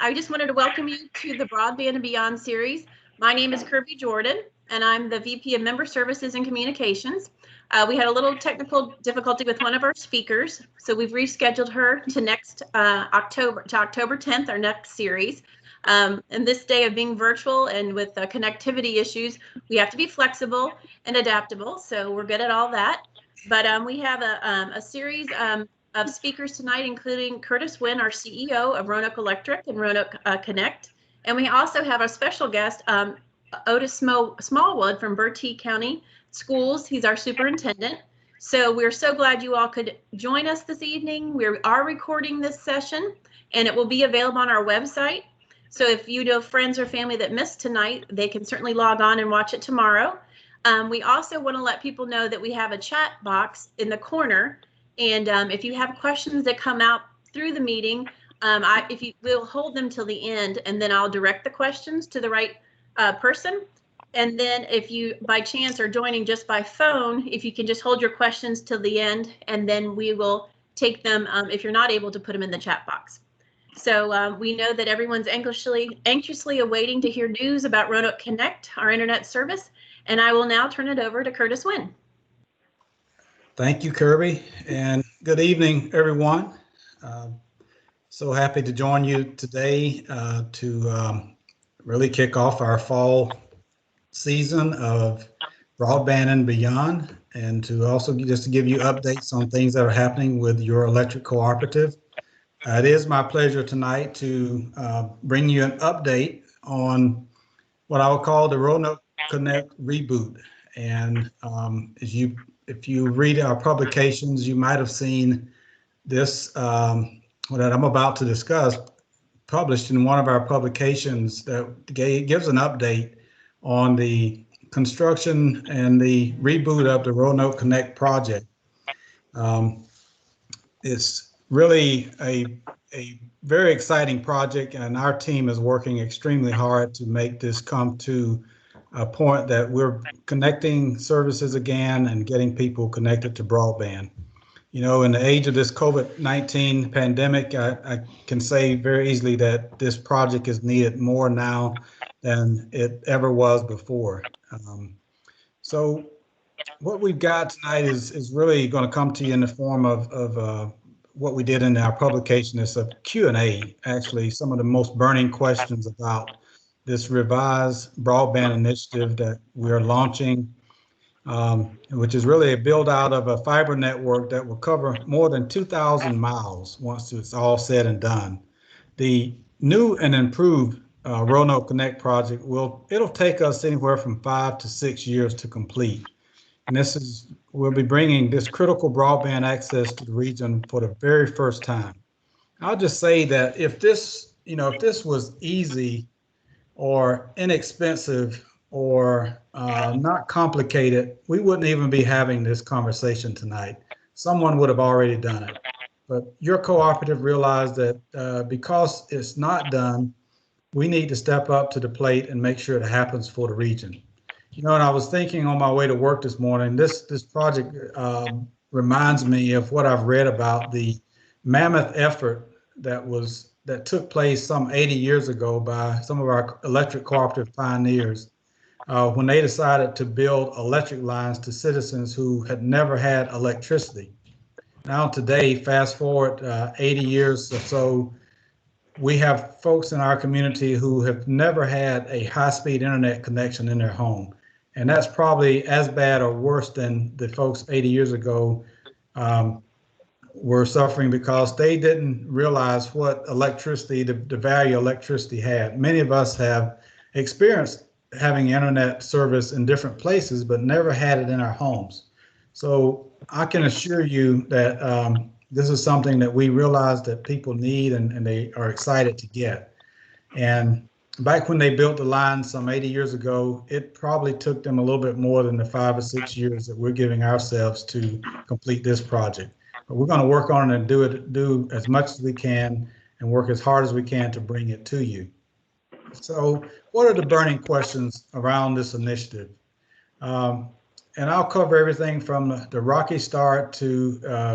I just wanted to welcome you to the Broadband and Beyond series. My name is Kirby Jordan, and I'm the VP of Member Services and Communications. We had a little technical difficulty with one of our speakers, so we've rescheduled her to October 10th, our next series. And this day of being virtual and with connectivity issues, we have to be flexible and adaptable, so we're good at all that. But we have a series of speakers tonight, including Curtis Winn, our CEO of Roanoke Electric and Roanoke Connect. And we also have a special guest, Otis Smallwood from Bertie County Schools. He's our superintendent. So we're so glad you all could join us this evening. We are recording this session and it will be available on our website. So if you know friends or family that missed tonight, they can certainly log on and watch it tomorrow. We also want to let people know that we have a chat box in the corner. And if you have questions that come out through the meeting, we'll hold them till the end, and then I'll direct the questions to the right person. And then if you, by chance, are joining just by phone, if you can just hold your questions till the end, and then we will take them if you're not able to put them in the chat box. So we know that everyone's anxiously awaiting to hear news about Roanoke Connect, our internet service, and I will now turn it over to Curtis Winn. Thank you, Kirby, and good evening, everyone. So happy to join you today to really kick off our fall season of Broadband and Beyond, and to also just to give you updates on things that are happening with your electric cooperative. It is my pleasure tonight to bring you an update on what I will call the Roanoke Connect reboot. And if you read our publications, you might have seen this, that I'm about to discuss, published in one of our publications that gives an update on the construction and the reboot of the Roanoke Connect project. It's really a very exciting project, and our team is working extremely hard to make this come to a point that we're connecting services again and getting people connected to broadband. You know, in the age of this COVID-19 pandemic, I can say very easily that this project is needed more now than it ever was before. So what we've got tonight is really going to come to you in the form of what we did in our publication. It's a Q&A, actually, some of the most burning questions about this revised broadband initiative that we're launching, which is really a build out of a fiber network that will cover more than 2,000 miles once it's all said and done. The new and improved Roanoke Connect project it'll take us anywhere from 5 to 6 years to complete. And we'll be bringing this critical broadband access to the region for the very first time. I'll just say that if this was easy or inexpensive or not complicated, we wouldn't even be having this conversation tonight. Someone would have already done it. But your cooperative realized that because it's not done, we need to step up to the plate and make sure it happens for the region. You know, and I was thinking on my way to work this morning, this project reminds me of what I've read about the mammoth effort that took place some 80 years ago by some of our electric cooperative pioneers when they decided to build electric lines to citizens who had never had electricity. Now today, fast forward 80 years or so, we have folks in our community who have never had a high-speed internet connection in their home. And that's probably as bad or worse than the folks 80 years ago were suffering because they didn't realize what electricity, the value electricity had. Many of us have experienced having internet service in different places, but never had it in our homes. So I can assure you that this is something that we realize that people need and they are excited to get. And back when they built the line some 80 years ago, it probably took them a little bit more than the 5 or 6 years that we're giving ourselves to complete this project. But we're going to work on it and do as much as we can and work as hard as we can to bring it to you. So what are the burning questions around this initiative? And I'll cover everything from the rocky start to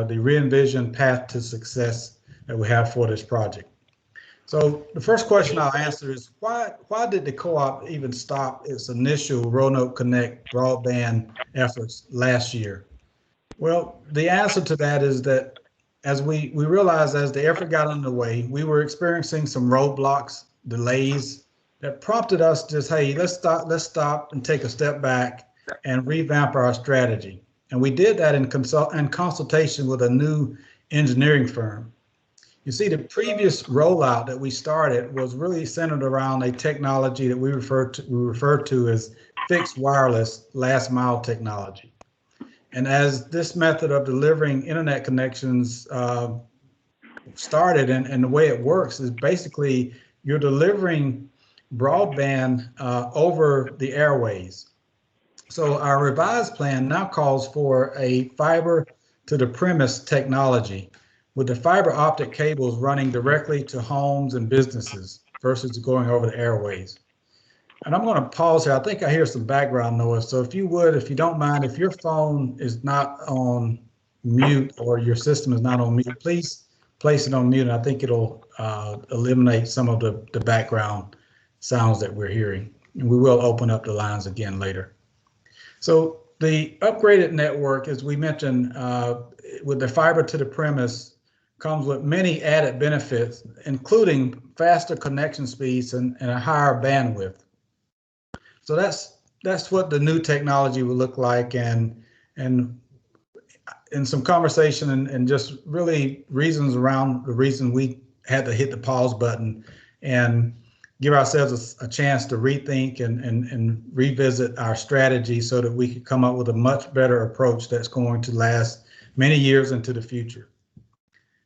the re-envisioned path to success that we have for this project. So the first question I'll answer is why did the co-op even stop its initial Roanoke Connect broadband efforts last year? Well, the answer to that is that as we realized as the effort got underway, we were experiencing some roadblocks, delays that prompted us just, hey, let's stop and take a step back and revamp our strategy. And we did that in consultation with a new engineering firm. You see, the previous rollout that we started was really centered around a technology that we referred to as fixed wireless last mile technology. And as this method of delivering internet connections started, and the way it works is basically you're delivering broadband over the airways. So our revised plan now calls for a fiber to the premise technology with the fiber optic cables running directly to homes and businesses versus going over the airways. And I'm going to pause here. I think I hear some background noise. So if you don't mind, if your phone is not on mute or your system is not on mute, please place it on mute. And I think it'll eliminate some of the background sounds that we're hearing. And we will open up the lines again later. So the upgraded network, as we mentioned, with the fiber to the premise, comes with many added benefits, including faster connection speeds and a higher bandwidth. So that's what the new technology will look like, and in some conversation and just really reasons around the reason we had to hit the pause button and give ourselves a chance to rethink and revisit our strategy so that we could come up with a much better approach that's going to last many years into the future.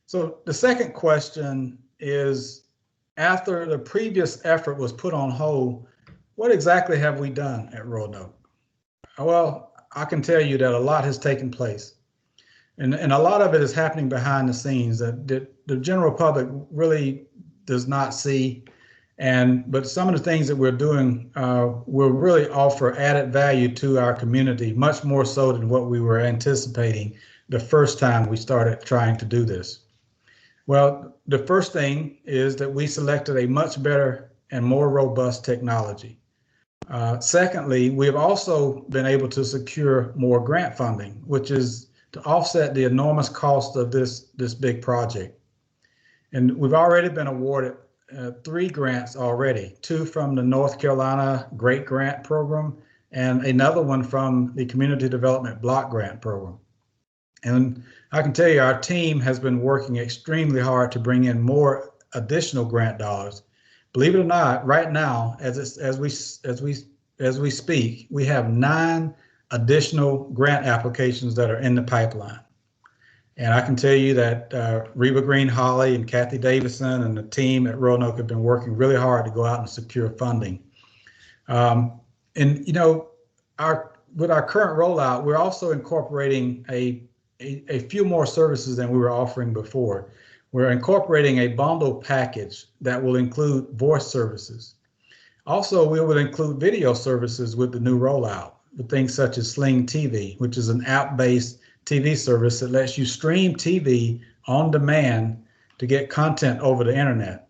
So the second question is, after the previous effort was put on hold, what exactly have we done at Roanoke? Well, I can tell you that a lot has taken place. And a lot of it is happening behind the scenes that the general public really does not see. But some of the things that we're doing will really offer added value to our community, much more so than what we were anticipating the first time we started trying to do this. Well, the first thing is that we selected a much better and more robust technology. Secondly, we have also been able to secure more grant funding, which is to offset the enormous cost of this big project. And we've already been awarded 3 grants already, 2 from the North Carolina Great Grant Program and another one from the Community Development Block Grant Program. And I can tell you our team has been working extremely hard to bring in more additional grant dollars. Believe it or not, right now, as we speak, we have 9 additional grant applications that are in the pipeline. And I can tell you that Reba Green Holly and Kathy Davison and the team at Roanoke have been working really hard to go out and secure funding. And you know, with our current rollout, we're also incorporating a few more services than we were offering before. We're incorporating a bundle package that will include voice services. Also, we will include video services with the new rollout, with things such as Sling TV, which is an app-based TV service that lets you stream TV on demand to get content over the internet.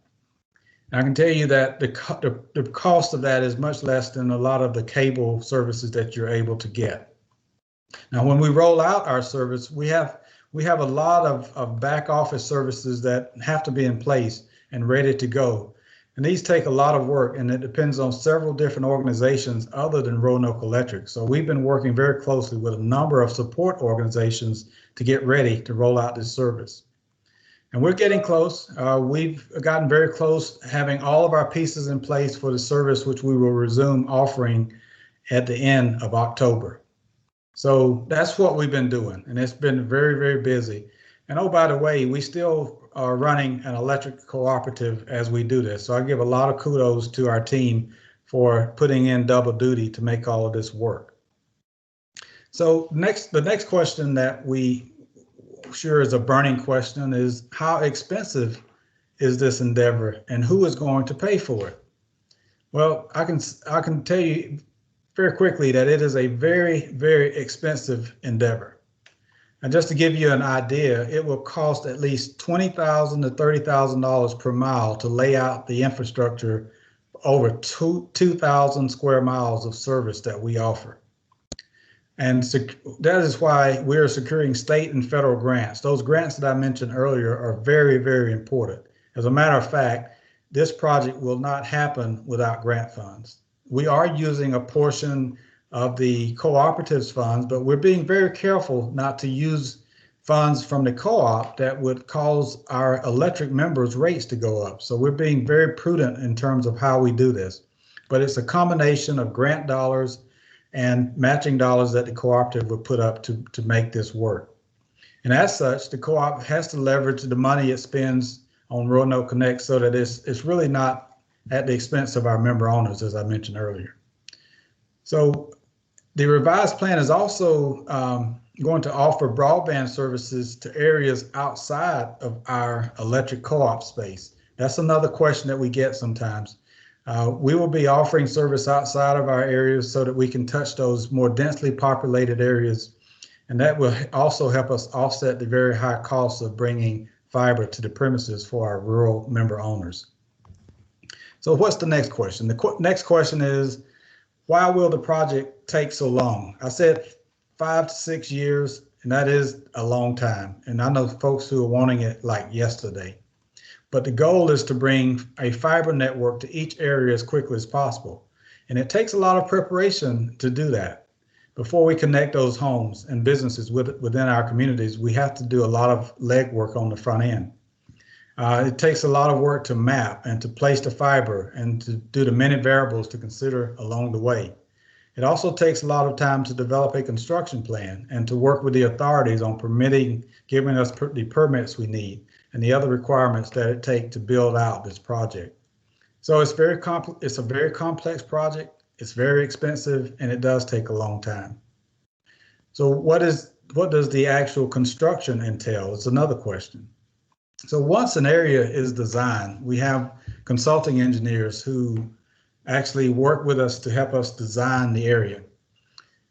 And I can tell you that the cost of that is much less than a lot of the cable services that you're able to get. Now, when we roll out our service, we have a lot of back office services that have to be in place and ready to go. And these take a lot of work, and it depends on several different organizations other than Roanoke Electric. So we've been working very closely with a number of support organizations to get ready to roll out this service. And we're getting close. We've gotten very close having all of our pieces in place for the service, which we will resume offering at the end of October. So that's what we've been doing, and it's been very, very busy. And oh, by the way, we still are running an electric cooperative as we do this. So I give a lot of kudos to our team for putting in double duty to make all of this work. So the next question that we sure is a burning question is, how expensive is this endeavor and who is going to pay for it? Well, I can tell you very quickly that it is a very, very expensive endeavor. And just to give you an idea, it will cost at least $20,000 to $30,000 per mile to lay out the infrastructure over 2,000 square miles of service that we offer. And that is why we are securing state and federal grants. Those grants that I mentioned earlier are very, very important. As a matter of fact, this project will not happen without grant funds. We are using a portion of the cooperatives funds, but we're being very careful not to use funds from the co-op that would cause our electric members' rates to go up. So we're being very prudent in terms of how we do this. But it's a combination of grant dollars and matching dollars that the cooperative would put up to make this work. And as such, the co-op has to leverage the money it spends on Roanoke Connect so that it's really not at the expense of our member owners, as I mentioned earlier. So the revised plan is also going to offer broadband services to areas outside of our electric co-op space. That's another question that we get sometimes. We will be offering service outside of our areas so that we can touch those more densely populated areas. And that will also help us offset the very high costs of bringing fiber to the premises for our rural member owners. So what's the next question? The next question is, why will the project take so long? I said 5 to 6 years, and that is a long time. And I know folks who are wanting it like yesterday. But the goal is to bring a fiber network to each area as quickly as possible. And it takes a lot of preparation to do that. Before we connect those homes and businesses within our communities, we have to do a lot of legwork on the front end. It takes a lot of work to map and to place the fiber and to do the many variables to consider along the way. It also takes a lot of time to develop a construction plan and to work with the authorities on permitting, giving us the permits we need and the other requirements that it takes to build out this project. So it's a very complex project. It's very expensive, and it does take a long time. So what does the actual construction entail? It's another question. So once an area is designed, we have consulting engineers who actually work with us to help us design the area.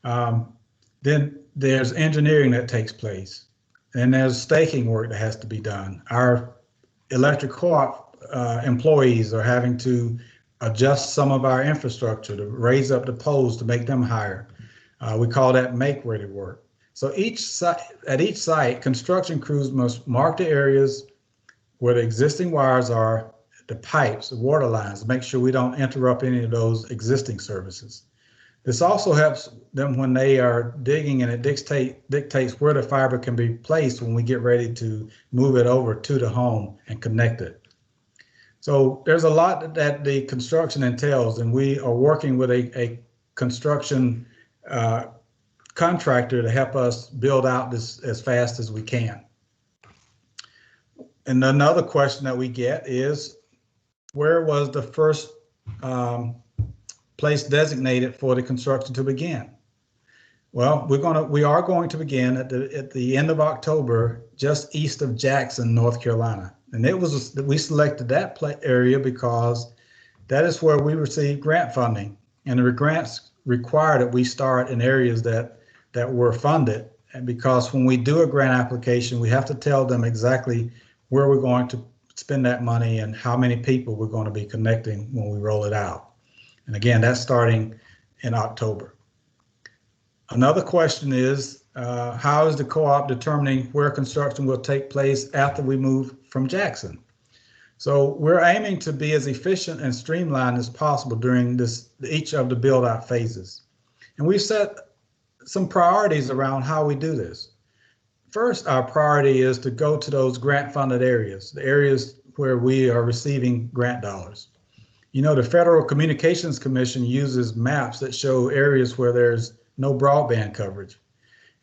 Then there's engineering that takes place, and there's staking work that has to be done. Our electric co-op employees are having to adjust some of our infrastructure to raise up the poles to make them higher. We call that make-ready work. So at each site, construction crews must mark the areas where the existing wires are, the pipes, the water lines, to make sure we don't interrupt any of those existing services. This also helps them when they are digging, and it dictates where the fiber can be placed when we get ready to move it over to the home and connect it. So there's a lot that the construction entails, and we are working with a construction contractor to help us build out this as fast as we can. And another question that we get is, where was the first place designated for the construction to begin? Well, we are going to begin at the end of October, just east of Jackson, North Carolina. And we selected that area because that is where we received grant funding, and the grants require that we start in areas that were funded. And because when we do a grant application, we have to tell them exactly where we're going to spend that money and how many people we're going to be connecting when we roll it out. And again, that's starting in October. Another question is, how is the co-op determining where construction will take place after we move from Jackson? So we're aiming to be as efficient and streamlined as possible during each of the build out phases. And we've set some priorities around how we do this. First, our priority is to go to those grant funded areas, the areas where we are receiving grant dollars. You know, the Federal Communications Commission uses maps that show areas where there's no broadband coverage.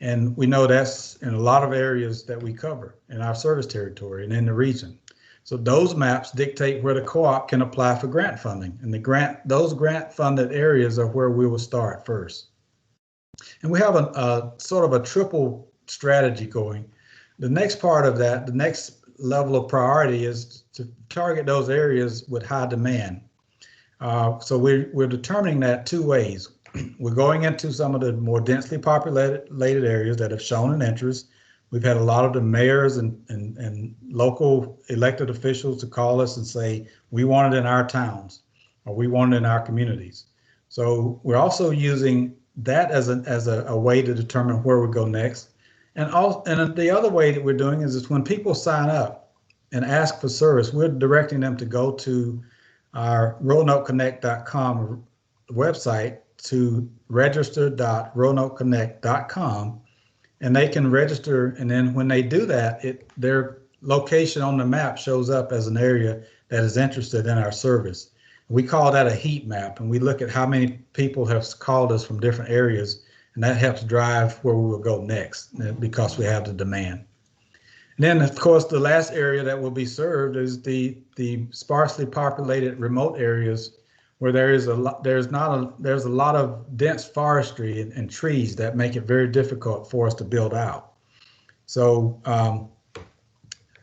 And we know that's in a lot of areas that we cover in our service territory and in the region. So those maps dictate where the co-op can apply for grant funding, and those grant funded areas are where we will start first. And we have a sort of a triple strategy going. The next part of that, the next level of priority, is to target those areas with high demand. So we're determining that two ways. We're going into some of the more densely populated areas that have shown an interest We've had a lot of the mayors and local elected officials to call us and say, we want it in our towns, or we want it in our communities. So we're also using that as a way to determine where we go next. And the other way that we're doing is when people sign up and ask for service, we're directing them to go to our RoanokeConnect.com website to register.roanokeconnect.com, and they can register. And then when they do that, their location on the map shows up as an area that is interested in our service. We call that a heat map, and we look at how many people have called us from different areas, and that helps drive where we will go next because we have the demand. And then, of course, the last area that will be served is the sparsely populated remote areas where there's a lot of dense forestry and trees that make it very difficult for us to build out. So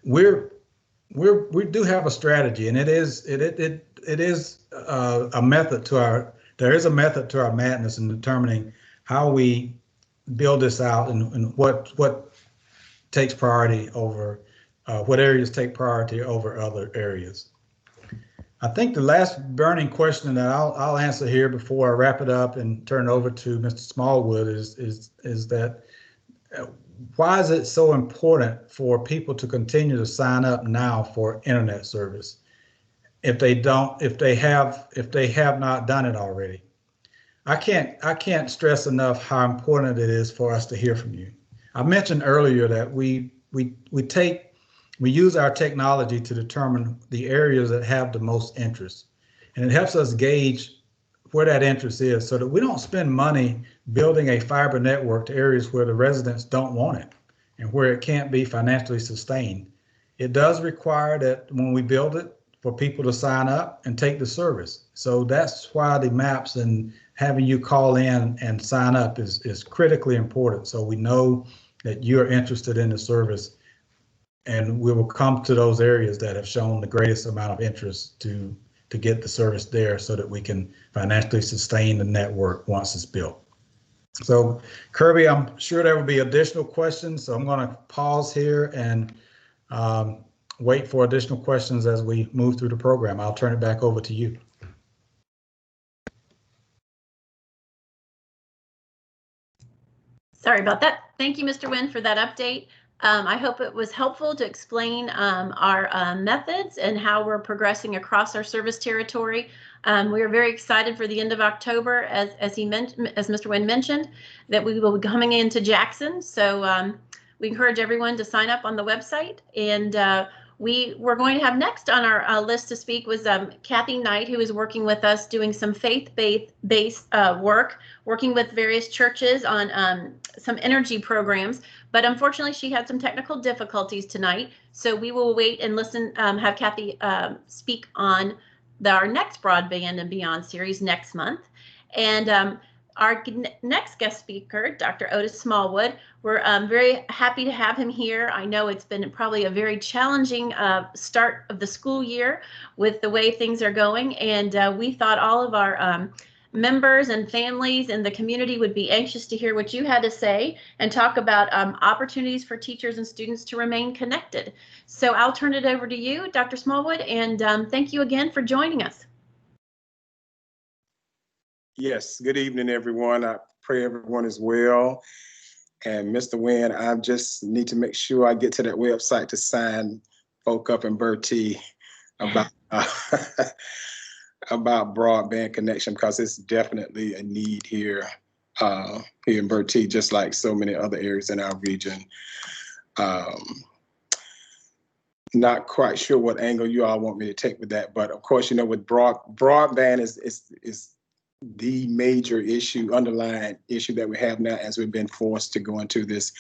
we do have a strategy, and there is a method to our madness in determining how we build this out and what takes priority over what areas take priority over other areas. I think the last burning question that I'll answer here before I wrap it up and turn it over to Mr. Smallwood is that why is it so important for people to continue to sign up now for internet service if they have not done it already? I can't stress enough how important it is for us to hear from you. I mentioned earlier that we use our technology to determine the areas that have the most interest, and it helps us gauge where that interest is so that we don't spend money building a fiber network to areas where the residents don't want it and where it can't be financially sustained. It does require that when we build it for people to sign up and take the service. So that's why the maps and having you call in and sign up is critically important. So we know that you're interested in the service, and we will come to those areas that have shown the greatest amount of interest to get the service there so that we can financially sustain the network once it's built. So Kirby, I'm sure there will be additional questions, so I'm going to pause here and wait for additional questions as we move through the program. I'll turn it back over to you. Sorry about that. Thank you, Mr. Winn, for that update. I hope it was helpful to explain our methods and how we're progressing across our service territory. We are very excited for the end of October, as Mr. Winn mentioned, that we will be coming into Jackson. So we encourage everyone to sign up on the website. And we're going to have next on our list to speak was Kathy Knight, who is working with us doing some faith-based work, working with various churches on some energy programs. But unfortunately, she had some technical difficulties tonight. So we will wait and listen, have Kathy speak on our next Broadband and Beyond series next month. And our next guest speaker, Dr. Otis Smallwood, we're very happy to have him here. I know it's been probably a very challenging start of the school year with the way things are going. And we thought all of our members and families in the community would be anxious to hear what you had to say and talk about opportunities for teachers and students to remain connected. So I'll turn it over to you, Dr. Smallwood, and thank you again for joining us. Yes, good evening, everyone. I pray everyone is well. And Mr. Winn, I just need to make sure I get to that website to sign folk up in Bertie about about broadband connection, because it's definitely a need here here in Bertie, just like so many other areas in our region. Not quite sure what angle you all want me to take with that, but of course, you know, with broadband is the major issue, underlying issue that we have now, as we've been forced to go into this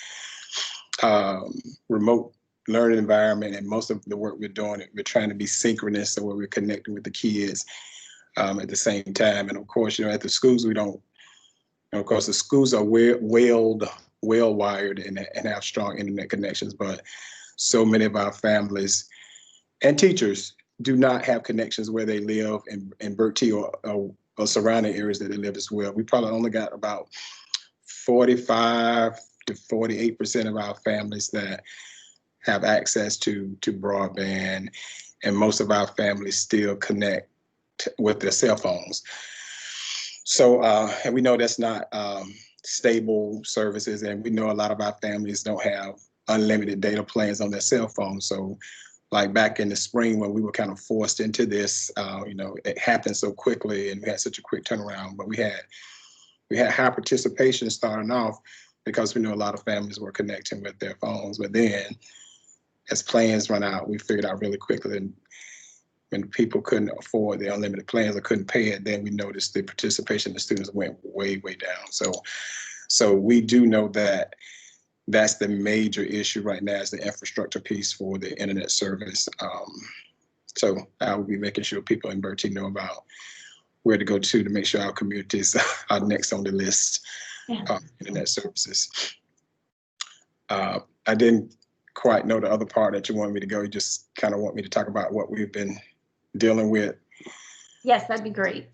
remote learning environment. And most of the work we're doing, we're trying to be synchronous, so where we're connecting with the kids at the same time. And of course, you know, at the schools, we don't, of course, the schools are well wired and have strong internet connections, but so many of our families and teachers do not have connections where they live in Bertie or surrounding areas that they live as well. We probably only got about 45, to 48% of our families that have access to broadband, and most of our families still connect with their cell phones. So, and we know that's not stable services, and we know a lot of our families don't have unlimited data plans on their cell phones. So, like back in the spring when we were kind of forced into this, you know, it happened so quickly and we had such a quick turnaround, but we had high participation starting off because we knew a lot of families were connecting with their phones. But then as plans run out, we figured out really quickly that when people couldn't afford the unlimited plans or couldn't pay it, then we noticed the participation of the students went way, way down. So we do know that that's the major issue right now, is the infrastructure piece for the internet service. So I will be making sure people in Bertie know about where to go to make sure our communities are next on the list of internet services. I didn't quite know the other part that you wanted me to go. You just kind of want me to talk about what we've been dealing with. Yes, that'd be great.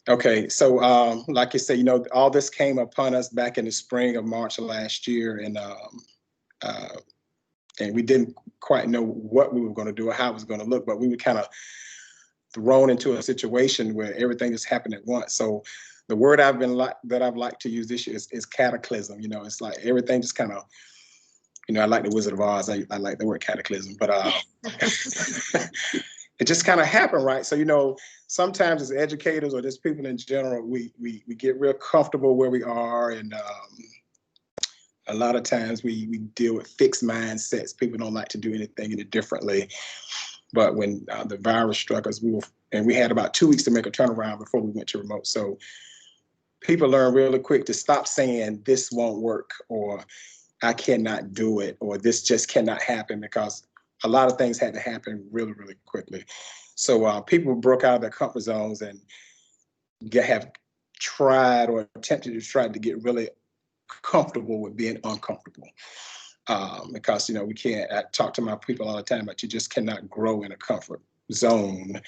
Okay, so like you said, you know, all this came upon us back in the spring of March of last year, and we didn't quite know what we were going to do or how it was going to look, but we were kind of thrown into a situation where everything just happened at once. So the word I've liked to use this year is cataclysm. You know, it's like everything just kind of, you know, I like the Wizard of Oz. I like the word cataclysm, but it just kind of happened, right? So, you know, sometimes as educators or just people in general, we get real comfortable where we are, and a lot of times we deal with fixed mindsets. People don't like to do anything any differently. But when the virus struck us, we had about 2 weeks to make a turnaround before we went to remote. So people learn really quick to stop saying this won't work, or I cannot do it, or this just cannot happen, because a lot of things had to happen really, really quickly. So people broke out of their comfort zones and have tried or attempted to try to get really comfortable with being uncomfortable. Because, you know, we can't, I talk to my people all the time, but you just cannot grow in a comfort zone.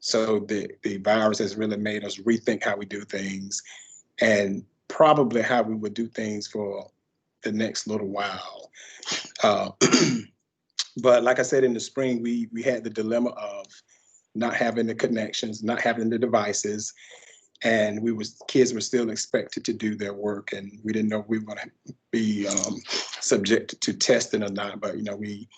So the virus has really made us rethink how we do things, and probably how we would do things for the next little while. But like I said, in the spring, we had the dilemma of not having the connections, not having the devices, and kids were still expected to do their work, and we didn't know if we were going to be subjected to testing or not. But, you know, we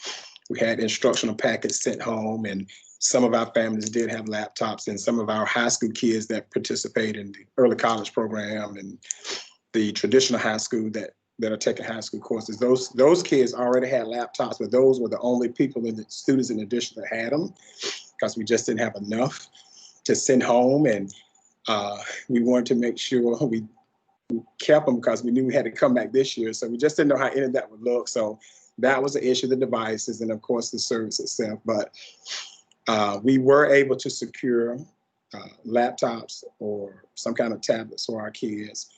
had instructional packets sent home, and some of our families did have laptops, and some of our high school kids that participate in the early college program and the traditional high school that are taking high school courses, those kids already had laptops, but those were the only people in the students in addition that had them, because we just didn't have enough to send home. And we wanted to make sure we kept them because we knew we had to come back this year. So we just didn't know how any of that would look. So that was the issue, the devices, and of course the service itself. But we were able to secure laptops or some kind of tablets for our kids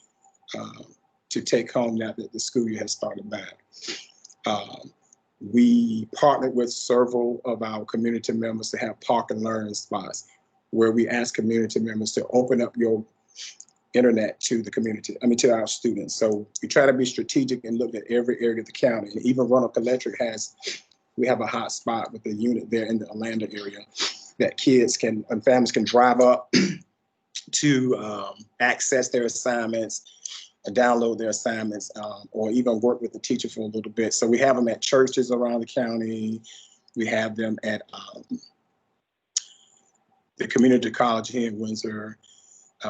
to take home now that the school year has started back. We partnered with several of our community members to have park and learn spots where we ask community members to open up your internet to the community, to our students. So we try to be strategic and look at every area of the county. And even Roanoke Electric we have a hotspot with a unit there in the Orlando area that kids and families can drive up to access their assignments, download their assignments, or even work with the teacher for a little bit. So we have them at churches around the county. We have them at the community college here in Windsor.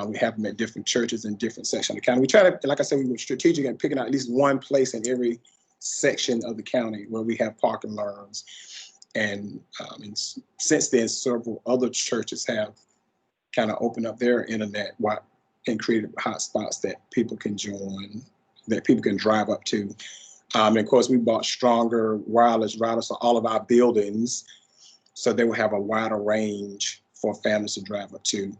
We have them at different churches in different sections of the county. We try to, like I said, we were strategic in picking out at least one place in every section of the county where we have park and learns. And since then, several other churches have kind of opened up their internet and created hotspots that people can join, that people can drive up to. And of course, we bought stronger wireless routers for all of our buildings, so they will have a wider range for families to drive up to.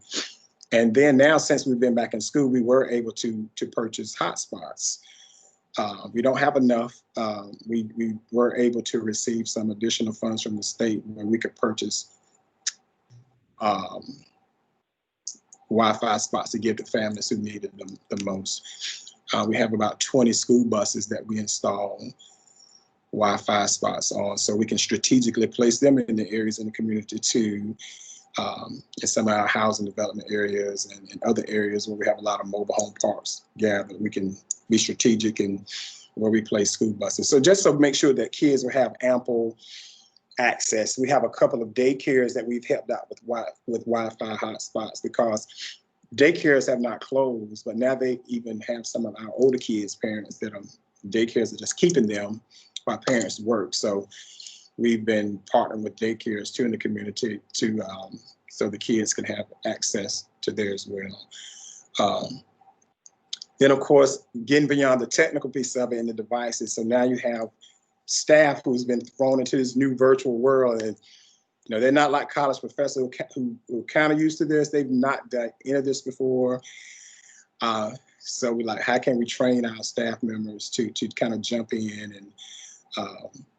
And then now, since we've been back in school, we were able to purchase hotspots. We don't have enough. We were able to receive some additional funds from the state where we could purchase Wi-Fi spots to give to families who needed them the most. We have about 20 school buses that we install Wi-Fi spots on, so we can strategically place them in the areas in the community too, in some of our housing development areas and other areas where we have a lot of mobile home parks gathered. We can be strategic in where we place school buses. So just to make sure that kids will have ample access, we have a couple of daycares that we've helped out with Wi-Fi hotspots, because daycares have not closed, but now they even have some of our older kids' parents that are daycares are just keeping them while parents work. So we've been partnering with daycares too in the community to so the kids can have access to there as well. Then of course, getting beyond the technical piece of it and the devices. So now you have staff who's been thrown into this new virtual world, and you know, they're not like college professors who kind of used to this. They've not done any of this before. So we like, how can we train our staff members to kind of jump in and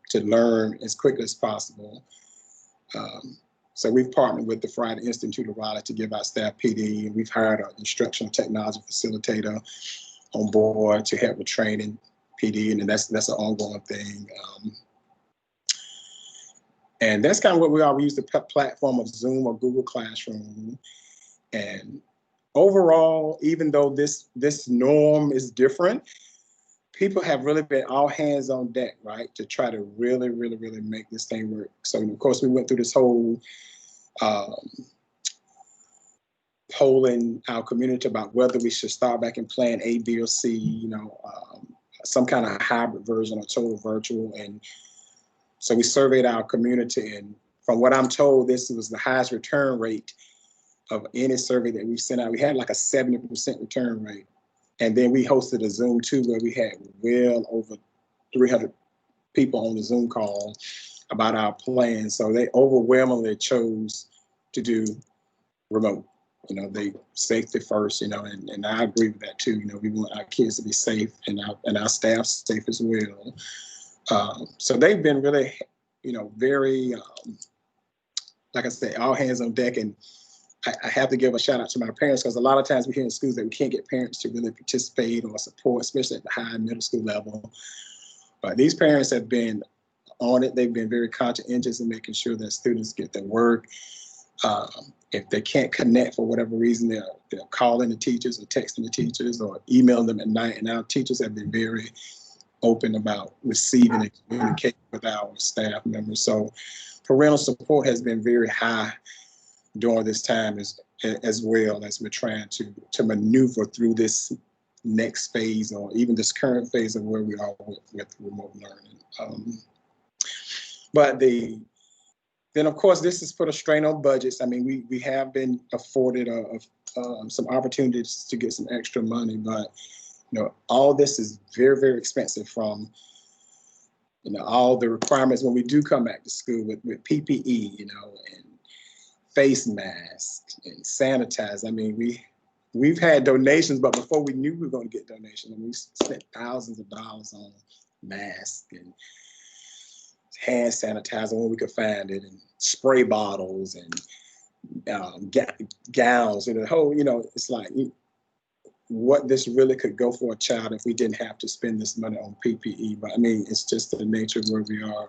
to learn as quickly as possible. So we've partnered with the Friday Institute of Raleigh to give our staff PD, and we've hired an instructional technology facilitator on board to help with training PD, and that's an ongoing thing. And that's kind of what we are. We use the platform of Zoom or Google Classroom. And overall, even though this norm is different, people have really been all hands on deck, right, to try to really make this thing work. So of course we went through this whole polling our community about whether we should start back in plan A, B, or C, you know, some kind of hybrid version or total virtual. And so we surveyed our community, and from what I'm told, this was the highest return rate of any survey that we've sent out. We had like a 70% return rate. And then we hosted a Zoom too, where we had well over 300 people on the Zoom call about our plan. So they overwhelmingly chose to do remote. You know, they safety first, you know, and I agree with that too. You know, we want our kids to be safe and our staff safe as well. So they've been really, you know, very, like I said, all hands on deck. And I have to give a shout out to my parents, because a lot of times we hear in schools that we can't get parents to really participate or support, especially at the high and middle school level. But these parents have been on it. They've been very conscientious in making sure that students get their work. If they can't connect for whatever reason, they're calling the teachers or texting the teachers or emailing them at night. And our teachers have been very open about receiving and communicating with our staff members. So parental support has been very high during this time as well, as we're trying to maneuver through this next phase, or even this current phase of where we are with remote learning. But then of course this has put a strain on budgets. I mean, we have been afforded some opportunities to get some extra money, but you know, all this is very expensive, from you know, all the requirements when we do come back to school with PPE, you know, and face masks and sanitize. I mean, we've had donations, but before we knew we were going to get donations, and we spent thousands of dollars on masks and hand sanitizer when we could find it, and spray bottles and gowns, and the whole, you know, it's like what this really could go for a child if we didn't have to spend this money on PPE. But I mean, it's just the nature of where we are.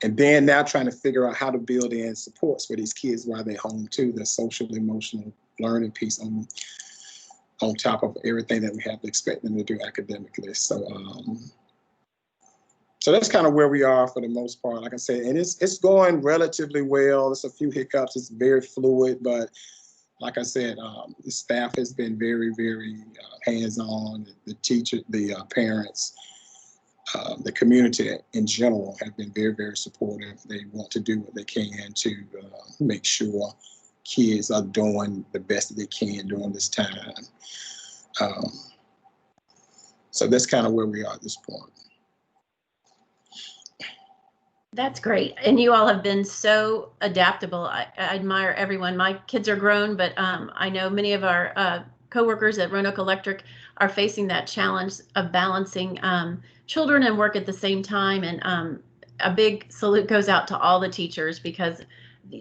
And then now trying to figure out how to build in supports for these kids while they're home too, the social emotional learning piece on top of everything that we have to expect them to do academically. So so that's kind of where we are for the most part, like I said, and it's going relatively well. There's a few hiccups, it's very fluid, but like I said, the staff has been very hands-on. The teacher, the parents, the community in general have been very supportive. They want to do what they can to make sure kids are doing the best that they can during this time. So that's kind of where we are at this point. That's great. And you all have been so adaptable. I admire everyone. My kids are grown, but I know many of our coworkers at Roanoke Electric are facing that challenge of balancing children and work at the same time. And a big salute goes out to all the teachers, because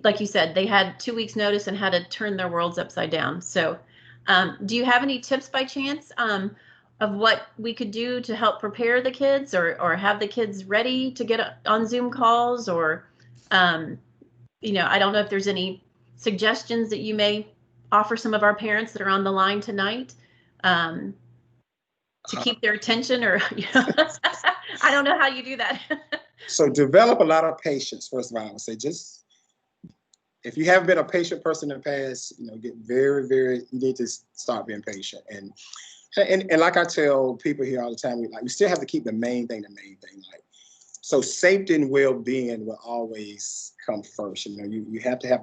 like you said, they had 2 weeks notice and had to turn their worlds upside down. So Do you have any tips by chance of what we could do to help prepare the kids or have the kids ready to get on Zoom calls? Or, you know, I don't know if there's any suggestions that you may offer some of our parents that are on the line tonight to keep their attention, or, you know, I don't know how you do that. So develop a lot of patience. First of all, I would say, just if you haven't been a patient person in the past, you know, get very, you need to start being patient. And like I tell people here all the time, we still have to keep the main thing. Like, so safety and well-being will always come first. You know, you have to have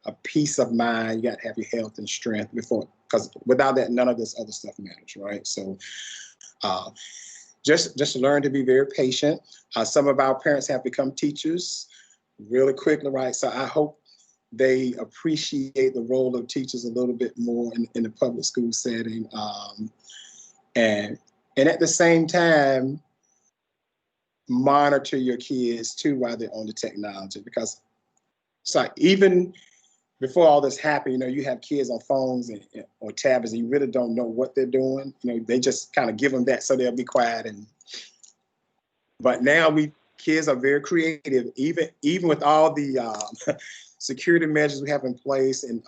a peace of mind. You got to have your health and strength before, because without that, none of this other stuff matters, right? So just learn to be very patient. Some of our parents have become teachers really quickly, right? So I hope they appreciate the role of teachers a little bit more in the public school setting. And at the same time, monitor your kids too while they're on the technology, because it's like, even before all this happened, you know, you have kids on phones or tablets, and you really don't know what they're doing. You know, they just kind of give them that so they'll be quiet. But now kids are very creative, even with all the security measures we have in place, and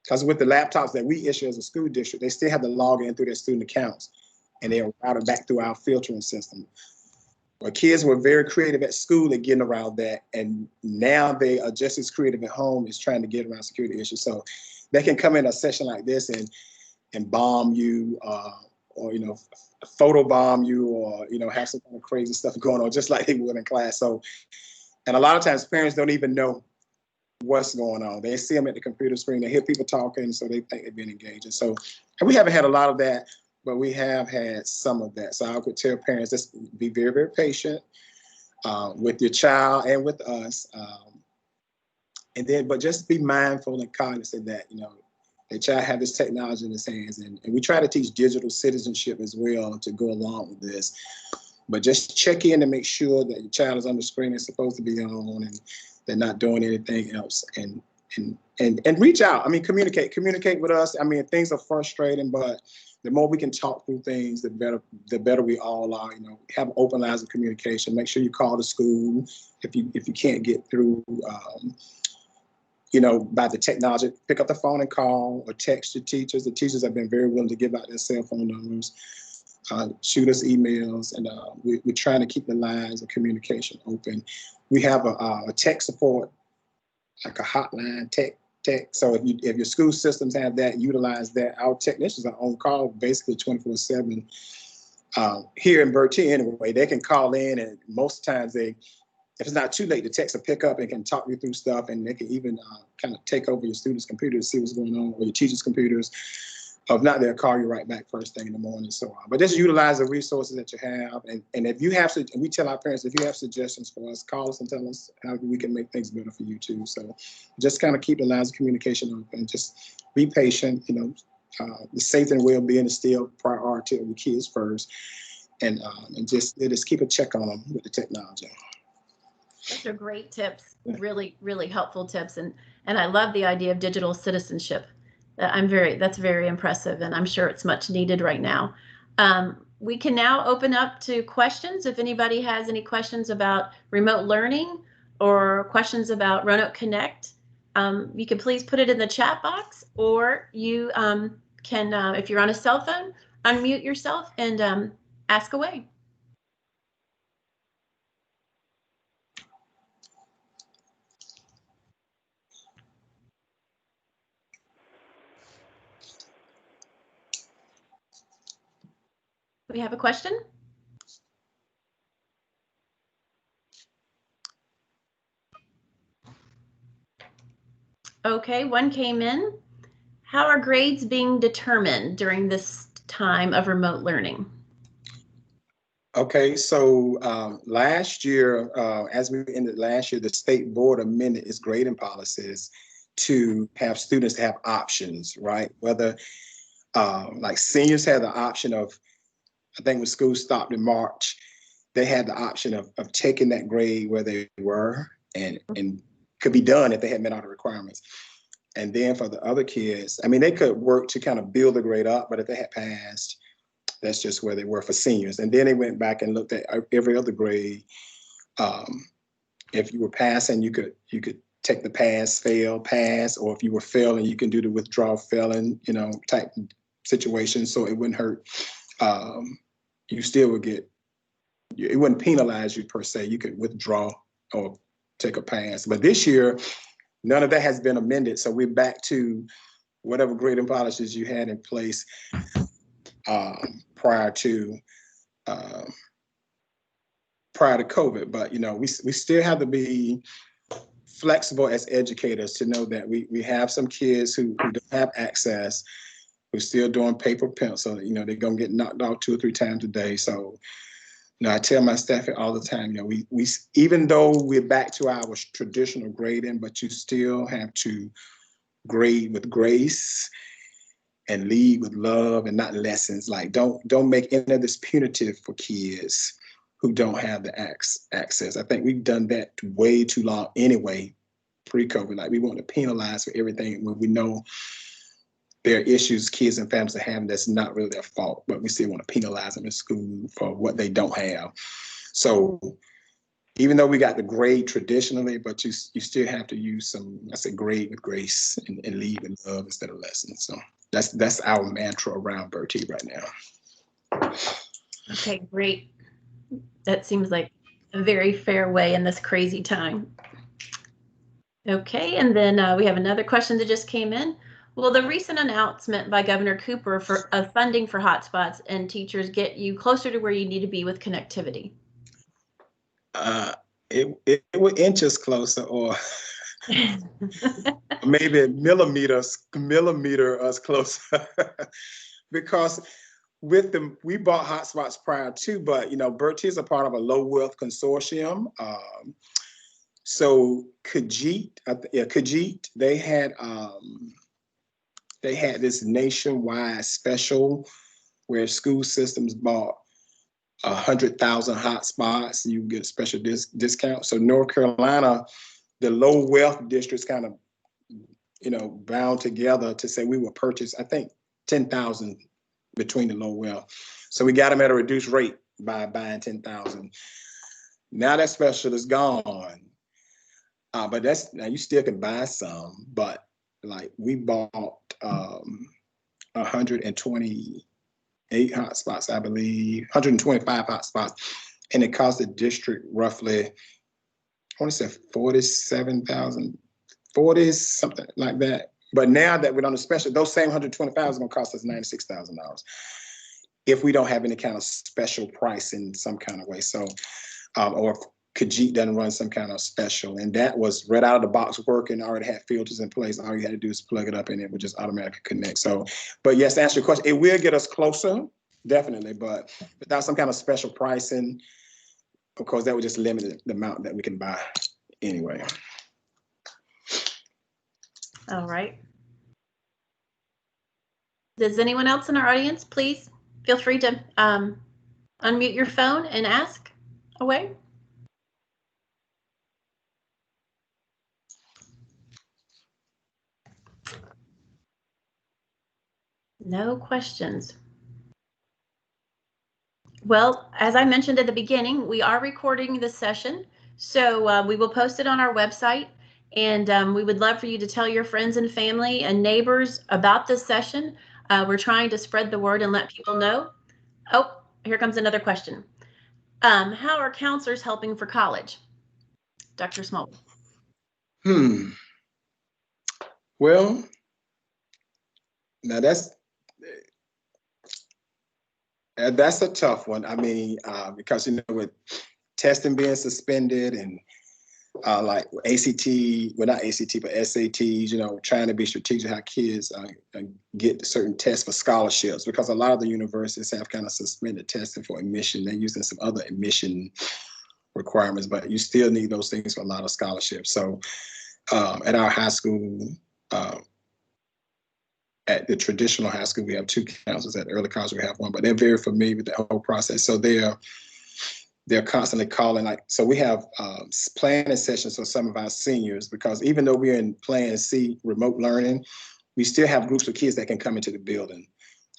because with the laptops that we issue as a school district, they still have to log in through their student accounts, and they are routed back through our filtering system. Well, kids were very creative at school at getting around that, and now they are just as creative at home as trying to get around security issues. So they can come in a session like this and bomb you, or, you know, photo bomb you, or, you know, have some kind of crazy stuff going on, just like they would in class. So, and a lot of times parents don't even know what's going on. They see them at the computer screen, they hear people talking, so they think they've been engaged. And so, and we haven't had a lot of that, but we have had some of that. So I would tell parents, just be very patient with your child and with us. And then, but just be mindful and cognizant that, you know, the child have this technology in his hands. And we try to teach digital citizenship as well to go along with this. But just check in to make sure that your child is on the screen it's supposed to be on, and they're not doing anything else. And reach out. I mean, communicate with us. I mean, things are frustrating, but the more we can talk through things, the better we all are. You know, have open lines of communication. Make sure you call the school if you can't get through. You know, by the technology, pick up the phone and call, or text your teachers. The teachers have been very willing to give out their cell phone numbers. Shoot us emails, and we're trying to keep the lines of communication open. We have a tech support, like a hotline tech. So if your school systems have that, utilize that. Our technicians are on call basically 24/7 here in Bertie anyway. They can call in, and most times if it's not too late, the techs will pick up and can talk you through stuff, and they can even kind of take over your students' computers to see what's going on, or your teachers' computers. If not, they'll call you right back first thing in the morning, and so on. But just utilize the resources that you have. And if you have to, we tell our parents, if you have suggestions for us, call us and tell us how we can make things better for you too. So just kind of keep the lines of communication open. Just be patient. You know, the safety and well-being is still priority of the kids first. And just keep a check on them with the technology. Those are great tips. Really, really helpful tips. And I love the idea of digital citizenship. That's very impressive, and I'm sure it's much needed right now. We can now open up to questions. If anybody has any questions about remote learning or questions about Roanoke Connect, you can please put it in the chat box, or you can, if you're on a cell phone, unmute yourself and ask away. We have a question? Okay, one came in. How are grades being determined during this time of remote learning? Okay, so last year, as we ended last year, the state board amended its grading policies to have students have options, right? Whether like seniors had the option of, I think when school stopped in March, they had the option of taking that grade where they were, and could be done if they had met all the requirements. And then for the other kids, I mean, they could work to kind of build the grade up, but if they had passed, that's just where they were for seniors. And then they went back and looked at every other grade. If you were passing, you could take the pass, fail, pass, or if you were failing, you can do the withdraw, failing, type situation. So it wouldn't hurt. You still would get, it wouldn't penalize you per se. You could withdraw or take a pass. But this year, none of that has been amended. So we're back to whatever grading policies you had in place prior to COVID. But we still have to be flexible as educators to know that we have some kids who don't have access, who're still doing paper pencil. They're gonna get knocked out 2 or 3 times a day. So I tell my staff all the time, we even though we're back to our traditional grading, but you still have to grade with grace and lead with love and not lessons. Like don't make any of this punitive for kids who don't have the access. I think we've done that way too long anyway, pre-COVID. Like we want to penalize for everything when we know there are issues kids and families are having that's not really their fault, but we still want to penalize them in school for what they don't have. So even though we got the grade traditionally, but you still have to use some, grade with grace and lead with love instead of lessons. So that's our mantra around Bertie right now. Okay, great. That seems like a very fair way in this crazy time. Okay, and then we have another question that just came in. Will the recent announcement by Governor Cooper of funding for hotspots and teachers get you closer to where you need to be with connectivity? It would inch us closer, or maybe millimeter us closer, because we bought hotspots prior to, but Bertie is a part of a low wealth consortium. So Khajiit, they had this nationwide special where school systems bought 100,000 hotspots. You get a special discount. So North Carolina, the low wealth districts kind of, bound together to say we will purchase, I think, 10,000 between the low wealth. So we got them at a reduced rate by buying 10,000. Now that special is gone. But now you still can buy some, but like we bought 128 hotspots, I believe, 125 hotspots, and it cost the district roughly, I want to say 47,000, 40, something like that. But now that we're on the special, those same 125 is going to cost us $96,000 if we don't have any kind of special price in some kind of way. So, or if Khajiit doesn't run some kind of special, and that was right out of the box working, already had filters in place. All you had to do is plug it up and it would just automatically connect. So, but yes, to answer your question, it will get us closer, definitely, but without some kind of special pricing, of course, that would just limit the amount that we can buy anyway. All right. Does anyone else in our audience, please feel free to unmute your phone and ask away. No questions. Well, as I mentioned at the beginning, we are recording this session, so we will post it on our website, and we would love for you to tell your friends and family and neighbors about this session. We're trying to spread the word and let people know. Oh, here comes another question. How are counselors helping for college? Dr. Smallwood. Well, now that's a tough one. I mean, because with testing being suspended and like ACT, well, not ACT, but SATs, trying to be strategic how kids get certain tests for scholarships, because a lot of the universities have kind of suspended testing for admission. They're using some other admission requirements, but you still need those things for a lot of scholarships. So at our high school, at the traditional high school, we have 2 counselors. At early college, we have 1, but they're very familiar with the whole process. So they're they're constantly calling. Like, so we have planning sessions for some of our seniors, because even though we're in Plan C remote learning, we still have groups of kids that can come into the building,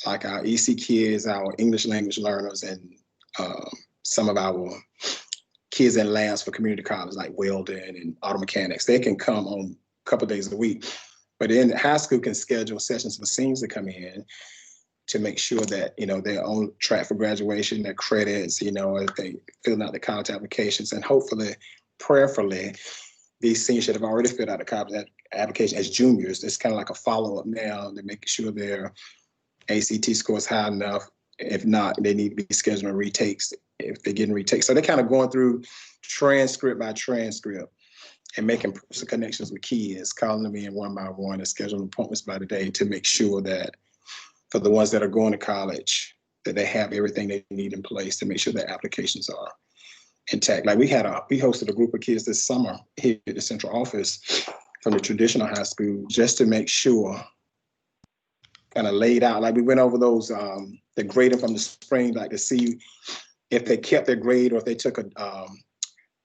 like our EC kids, our English language learners, and some of our kids in labs for community college, like welding and auto mechanics. They can come on a couple of days a week. But then high school can schedule sessions for seniors to come in to make sure that, you know, they're on track for graduation, their credits, you know, if they fill out the college applications, and hopefully, prayerfully, these seniors should have already filled out the college application as juniors. It's kind of like a follow-up now to make sure their ACT score is high enough. If not, they need to be scheduling retakes if they're getting retakes. So they're kind of going through transcript by transcript and making personal connections with kids, calling them in one by one and scheduling appointments by the day to make sure that for the ones that are going to college, that they have everything they need in place to make sure their applications are intact. Like we hosted a group of kids this summer here at the central office from the traditional high school, just to make sure, kind of laid out, like we went over those, the grading from the spring, like to see if they kept their grade or if they took a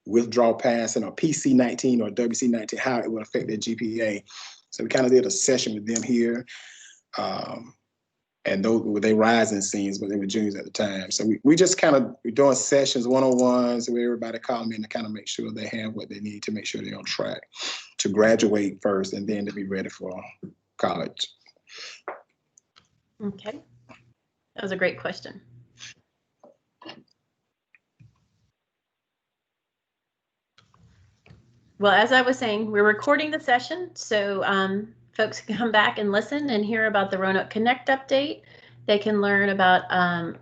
withdrawal pass and a PC-19 or WC-19, how it would affect their GPA. So we kind of did a session with them here. And those were they rising seniors, but they were juniors at the time. So we just kind of, we're doing sessions, one-on-ones, where everybody calling in to kind of make sure they have what they need to make sure they're on track to graduate first and then to be ready for college. Okay, that was a great question. Well, as I was saying, we're recording the session, so folks can come back and listen and hear about the Roanoke Connect update. They can learn about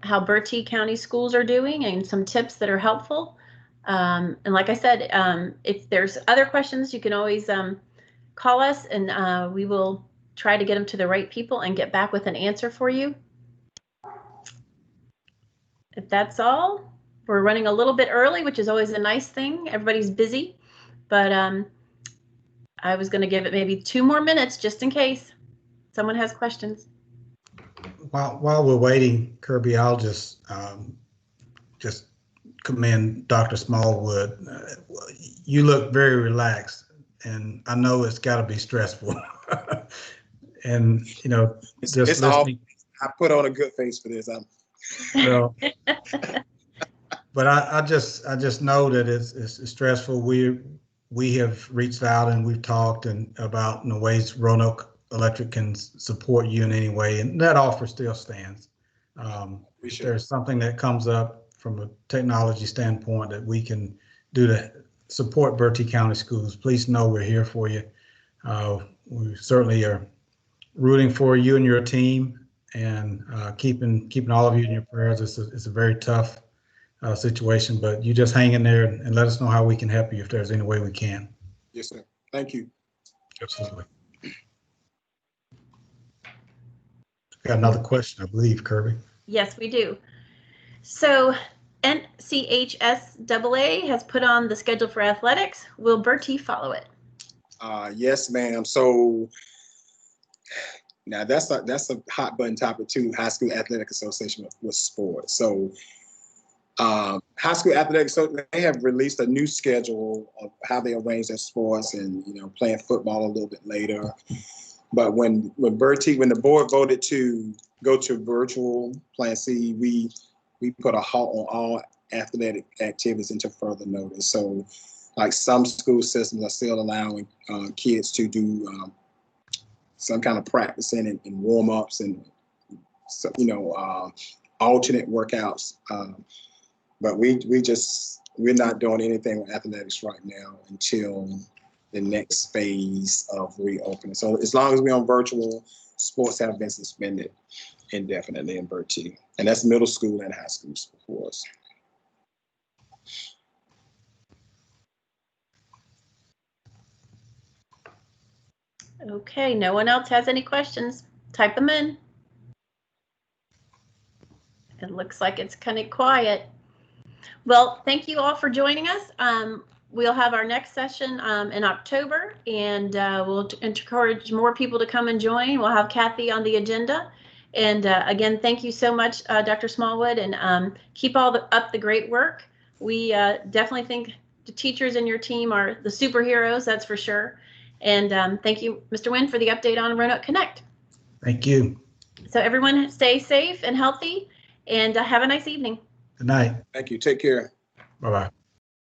how Bertie County schools are doing and some tips that are helpful. And like I said, if there's other questions, you can always call us, and we will try to get them to the right people and get back with an answer for you. If that's all, we're running a little bit early, which is always a nice thing. Everybody's busy, but I was going to give it maybe 2 more minutes just in case someone has questions. While we're waiting, Kirby, I'll just commend Dr. Smallwood. You look very relaxed, and I know it's got to be stressful. And you know, It's listening. all, I put on a good face for this. Well, but I just know that it's stressful. We have reached out and we've talked about ways Roanoke Electric can support you in any way, and that offer still stands. If there's something that comes up from a technology standpoint that we can do to support Bertie County schools, please know we're here for you. We certainly are rooting for you and your team, and keeping all of you in your prayers. It's a very tough situation, but you just hang in there and let us know how we can help you if there's any way we can. Yes, sir. Thank you. Absolutely. Got another question, I believe, Kirby. Yes, we do. So NCHSAA has put on the schedule for athletics. Will Bertie follow it? Yes, ma'am. So now that's a hot button topic too. High School Athletic Association with sports. So High School Athletics, so they have released a new schedule of how they arrange their sports, and playing football a little bit later. But when the board voted to go to virtual Plan C, we put a halt on all athletic activities until further notice. So, like, some school systems are still allowing kids to do some kind of practicing and warm-ups and alternate workouts. But we're not doing anything with athletics right now until the next phase of reopening. So as long as we're on virtual, sports have been suspended indefinitely in Bertie, and that's middle school and high school for us. Okay, no one else has any questions. Type them in. It looks like it's kind of quiet. Well, thank you all for joining us. We'll have our next session in October, and we'll encourage more people to come and join. We'll have Kathy on the agenda. And again, thank you so much, Dr. Smallwood, and keep up the great work. We definitely think the teachers in your team are the superheroes, that's for sure. And thank you, Mr. Winn, for the update on Roanoke Connect. Thank you. So everyone stay safe and healthy, and have a nice evening. Good night. Thank you. Take care. Bye-bye.